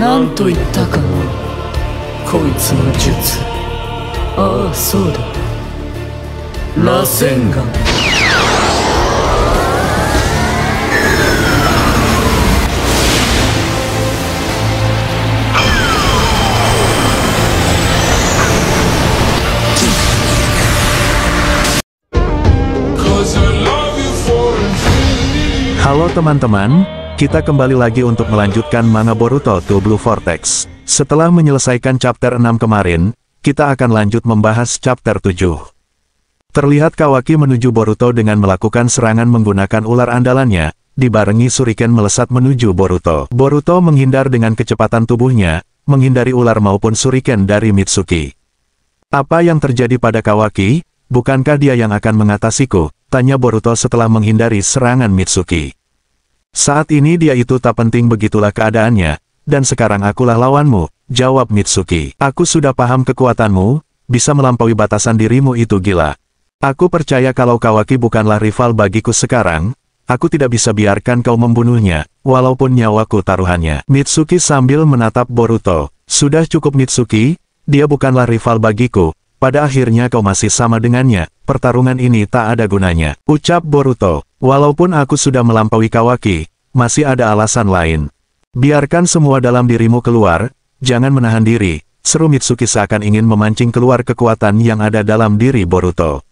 なんと言ったかな、こいつの術。ああ、そうだ。螺旋丸。Halo teman-teman, kita kembali lagi untuk melanjutkan manga Boruto to Blue Vortex. Setelah menyelesaikan chapter 6 kemarin, kita akan lanjut membahas chapter 7. Terlihat Kawaki menuju Boruto dengan melakukan serangan menggunakan ular andalannya, dibarengi shuriken melesat menuju Boruto. Boruto menghindar dengan kecepatan tubuhnya, menghindari ular maupun shuriken dari Mitsuki. Apa yang terjadi pada Kawaki? Bukankah dia yang akan mengatasiku? Tanya Boruto setelah menghindari serangan Mitsuki. Saat ini dia itu tak penting, begitulah keadaannya, dan sekarang akulah lawanmu, jawab Mitsuki. Aku sudah paham kekuatanmu, bisa melampaui batasan dirimu itu gila. Aku percaya kalau Kawaki bukanlah rival bagiku sekarang, aku tidak bisa biarkan kau membunuhnya, walaupun nyawaku taruhannya. Mitsuki sambil menatap Boruto. Sudah cukup Mitsuki, dia bukanlah rival bagiku, pada akhirnya kau masih sama dengannya, pertarungan ini tak ada gunanya, ucap Boruto. Walaupun aku sudah melampaui Kawaki, masih ada alasan lain. Biarkan semua dalam dirimu keluar, jangan menahan diri, seru Mitsuki seakan ingin memancing keluar kekuatan yang ada dalam diri Boruto.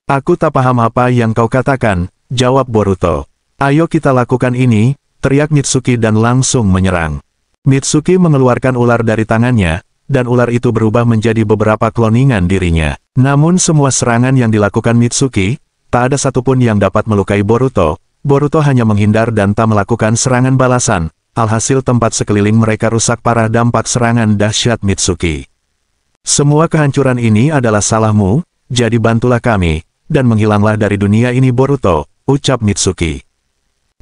Aku tak paham apa yang kau katakan, jawab Boruto. Ayo kita lakukan ini, teriak Mitsuki dan langsung menyerang. Mitsuki mengeluarkan ular dari tangannya, dan ular itu berubah menjadi beberapa kloningan dirinya. Namun semua serangan yang dilakukan Mitsuki, tak ada satupun yang dapat melukai Boruto. Boruto hanya menghindar dan tak melakukan serangan balasan. Alhasil tempat sekeliling mereka rusak parah dampak serangan dahsyat Mitsuki. Semua kehancuran ini adalah salahmu, jadi bantulah kami, dan menghilanglah dari dunia ini Boruto, ucap Mitsuki.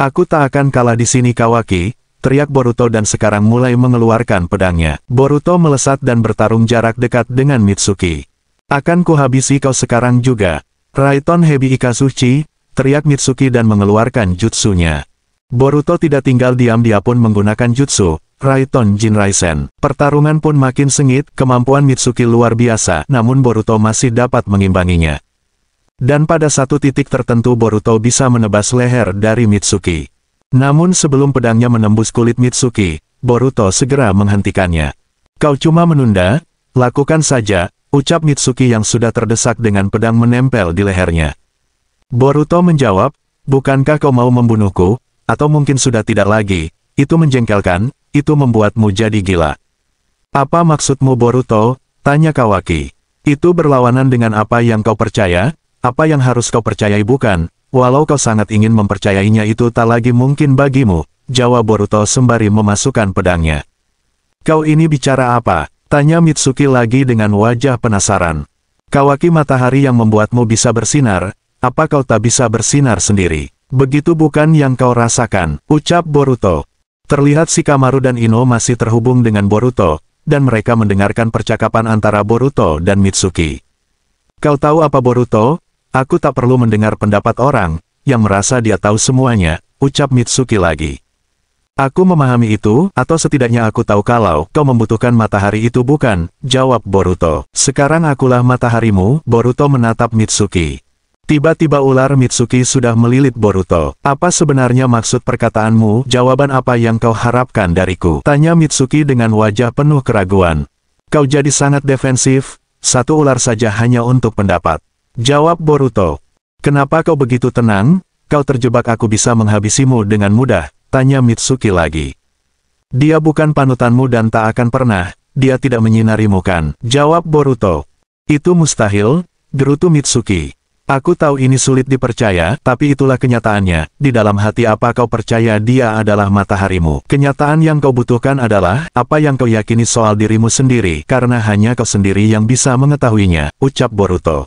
Aku tak akan kalah di sini Kawaki, teriak Boruto dan sekarang mulai mengeluarkan pedangnya. Boruto melesat dan bertarung jarak dekat dengan Mitsuki. Akan kuhabisi kau sekarang juga. Raiton Hebi Ikazuchi, teriak Mitsuki dan mengeluarkan jutsunya. Boruto tidak tinggal diam, dia pun menggunakan jutsu, Raiton Jinraisen. Pertarungan pun makin sengit, kemampuan Mitsuki luar biasa, namun Boruto masih dapat mengimbanginya. Dan pada satu titik tertentu Boruto bisa menebas leher dari Mitsuki. Namun sebelum pedangnya menembus kulit Mitsuki, Boruto segera menghentikannya. Kau cuma menunda? Lakukan saja, ucap Mitsuki yang sudah terdesak dengan pedang menempel di lehernya. Boruto menjawab, bukankah kau mau membunuhku? Atau mungkin sudah tidak lagi? Itu menjengkelkan, itu membuatmu jadi gila. Apa maksudmu Boruto? Tanya Kawaki. Itu berlawanan dengan apa yang kau percaya? Apa yang harus kau percayai bukan? Walau kau sangat ingin mempercayainya itu tak lagi mungkin bagimu, jawab Boruto sembari memasukkan pedangnya. Kau ini bicara apa? Tanya Mitsuki lagi dengan wajah penasaran. Kawaki, matahari yang membuatmu bisa bersinar, apa kau tak bisa bersinar sendiri? Begitu bukan yang kau rasakan, ucap Boruto. Terlihat Shikamaru dan Ino masih terhubung dengan Boruto, dan mereka mendengarkan percakapan antara Boruto dan Mitsuki. Kau tahu apa Boruto? Aku tak perlu mendengar pendapat orang, yang merasa dia tahu semuanya, ucap Mitsuki lagi. Aku memahami itu, atau setidaknya aku tahu kalau kau membutuhkan matahari itu bukan, jawab Boruto. Sekarang akulah mataharimu, Boruto menatap Mitsuki. Tiba-tiba ular Mitsuki sudah melilit Boruto. Apa sebenarnya maksud perkataanmu? Jawaban apa yang kau harapkan dariku? Tanya Mitsuki dengan wajah penuh keraguan. Kau jadi sangat defensif, satu ular saja hanya untuk pendapat. Jawab Boruto. Kenapa kau begitu tenang? Kau terjebak, aku bisa menghabisimu dengan mudah, tanya Mitsuki lagi. Dia bukan panutanmu dan tak akan pernah, dia tidak menyinarimu kan? Jawab Boruto. Itu mustahil, gerutu Mitsuki. Aku tahu ini sulit dipercaya, tapi itulah kenyataannya. Di dalam hati apa kau percaya dia adalah mataharimu? Kenyataan yang kau butuhkan adalah apa yang kau yakini soal dirimu sendiri, karena hanya kau sendiri yang bisa mengetahuinya, ucap Boruto.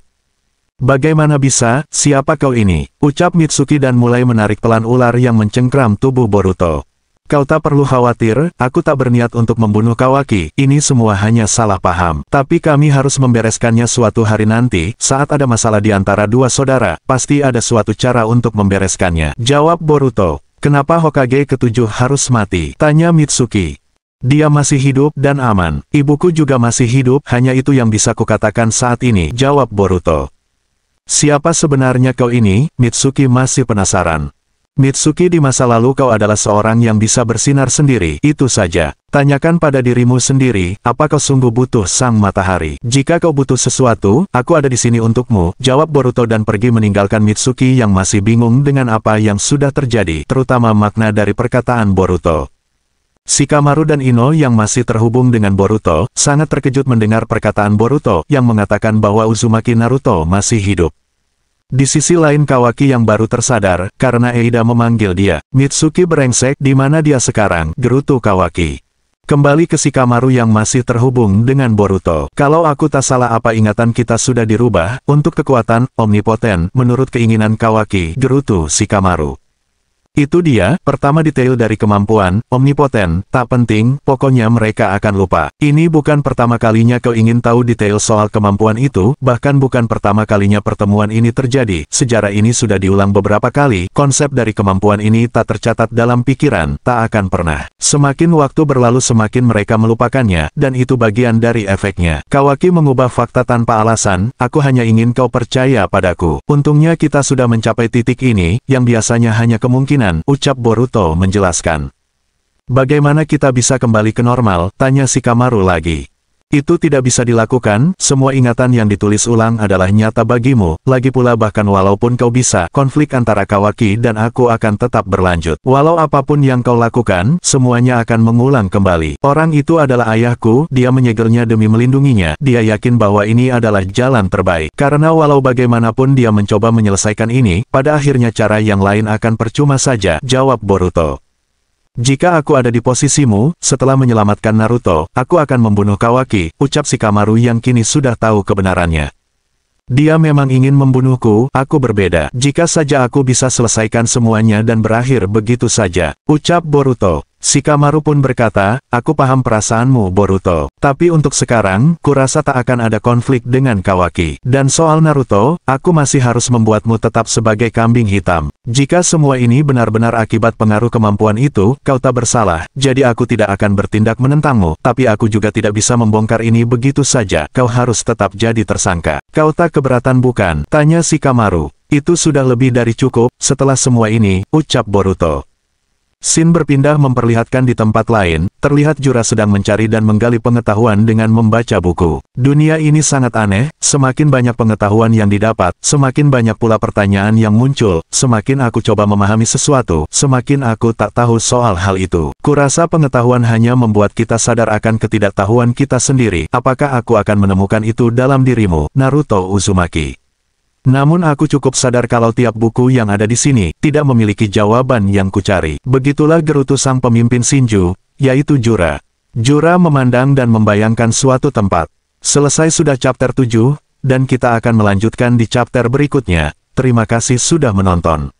Bagaimana bisa? Siapa kau ini? Ucap Mitsuki dan mulai menarik pelan ular yang mencengkram tubuh Boruto. Kau tak perlu khawatir, aku tak berniat untuk membunuh Kawaki, ini semua hanya salah paham. Tapi kami harus membereskannya suatu hari nanti, saat ada masalah di antara dua saudara, pasti ada suatu cara untuk membereskannya. Jawab Boruto. Kenapa Hokage ketujuh harus mati? Tanya Mitsuki. Dia masih hidup dan aman. Ibuku juga masih hidup, hanya itu yang bisa kukatakan saat ini, jawab Boruto. Siapa sebenarnya kau ini? Mitsuki masih penasaran. Mitsuki, di masa lalu kau adalah seorang yang bisa bersinar sendiri, itu saja. Tanyakan pada dirimu sendiri, apa kau sungguh butuh sang matahari? Jika kau butuh sesuatu, aku ada di sini untukmu, jawab Boruto dan pergi meninggalkan Mitsuki yang masih bingung dengan apa yang sudah terjadi, terutama makna dari perkataan Boruto. Shikamaru dan Ino yang masih terhubung dengan Boruto, sangat terkejut mendengar perkataan Boruto yang mengatakan bahwa Uzumaki Naruto masih hidup. Di sisi lain Kawaki yang baru tersadar, karena Eida memanggil dia. Mitsuki brengsek, di mana dia sekarang? Gerutu Kawaki. Kembali ke Shikamaru yang masih terhubung dengan Boruto. Kalau aku tak salah, apa ingatan kita sudah dirubah, untuk kekuatan omnipoten, menurut keinginan Kawaki, gerutu Shikamaru. Itu dia, pertama detail dari kemampuan, omnipoten, tak penting, pokoknya mereka akan lupa. Ini bukan pertama kalinya kau ingin tahu detail soal kemampuan itu, bahkan bukan pertama kalinya pertemuan ini terjadi. Sejarah ini sudah diulang beberapa kali, konsep dari kemampuan ini tak tercatat dalam pikiran, tak akan pernah. Semakin waktu berlalu semakin mereka melupakannya, dan itu bagian dari efeknya. Kawaki mengubah fakta tanpa alasan, aku hanya ingin kau percaya padaku. Untungnya kita sudah mencapai titik ini, yang biasanya hanya kemungkinan, ucap Boruto menjelaskan. Bagaimana kita bisa kembali ke normal? Tanya Shikamaru lagi. Itu tidak bisa dilakukan, semua ingatan yang ditulis ulang adalah nyata bagimu, lagi pula bahkan walaupun kau bisa, konflik antara Kawaki dan aku akan tetap berlanjut. Walau apapun yang kau lakukan, semuanya akan mengulang kembali. Orang itu adalah ayahku, dia menyegelnya demi melindunginya, dia yakin bahwa ini adalah jalan terbaik. Karena walau bagaimanapun dia mencoba menyelesaikan ini, pada akhirnya cara yang lain akan percuma saja, jawab Boruto. Jika aku ada di posisimu, setelah menyelamatkan Naruto, aku akan membunuh Kawaki, ucap Shikamaru yang kini sudah tahu kebenarannya. Dia memang ingin membunuhku, aku berbeda. Jika saja aku bisa selesaikan semuanya dan berakhir begitu saja, ucap Boruto. Shikamaru pun berkata, aku paham perasaanmu Boruto. Tapi untuk sekarang, kurasa tak akan ada konflik dengan Kawaki. Dan soal Naruto, aku masih harus membuatmu tetap sebagai kambing hitam. Jika semua ini benar-benar akibat pengaruh kemampuan itu, kau tak bersalah, jadi aku tidak akan bertindak menentangmu. Tapi aku juga tidak bisa membongkar ini begitu saja, kau harus tetap jadi tersangka. Kau tak keberatan bukan? Tanya Shikamaru. Itu sudah lebih dari cukup, setelah semua ini, ucap Boruto. Scene berpindah memperlihatkan di tempat lain, terlihat Jura sedang mencari dan menggali pengetahuan dengan membaca buku. Dunia ini sangat aneh, semakin banyak pengetahuan yang didapat, semakin banyak pula pertanyaan yang muncul, semakin aku coba memahami sesuatu, semakin aku tak tahu soal hal itu. Kurasa pengetahuan hanya membuat kita sadar akan ketidaktahuan kita sendiri. Apakah aku akan menemukan itu dalam dirimu, Naruto Uzumaki? Namun aku cukup sadar kalau tiap buku yang ada di sini, tidak memiliki jawaban yang kucari. Begitulah gerutu sang pemimpin Shinju, yaitu Jura. Jura memandang dan membayangkan suatu tempat. Selesai sudah chapter 7, dan kita akan melanjutkan di chapter berikutnya. Terima kasih sudah menonton.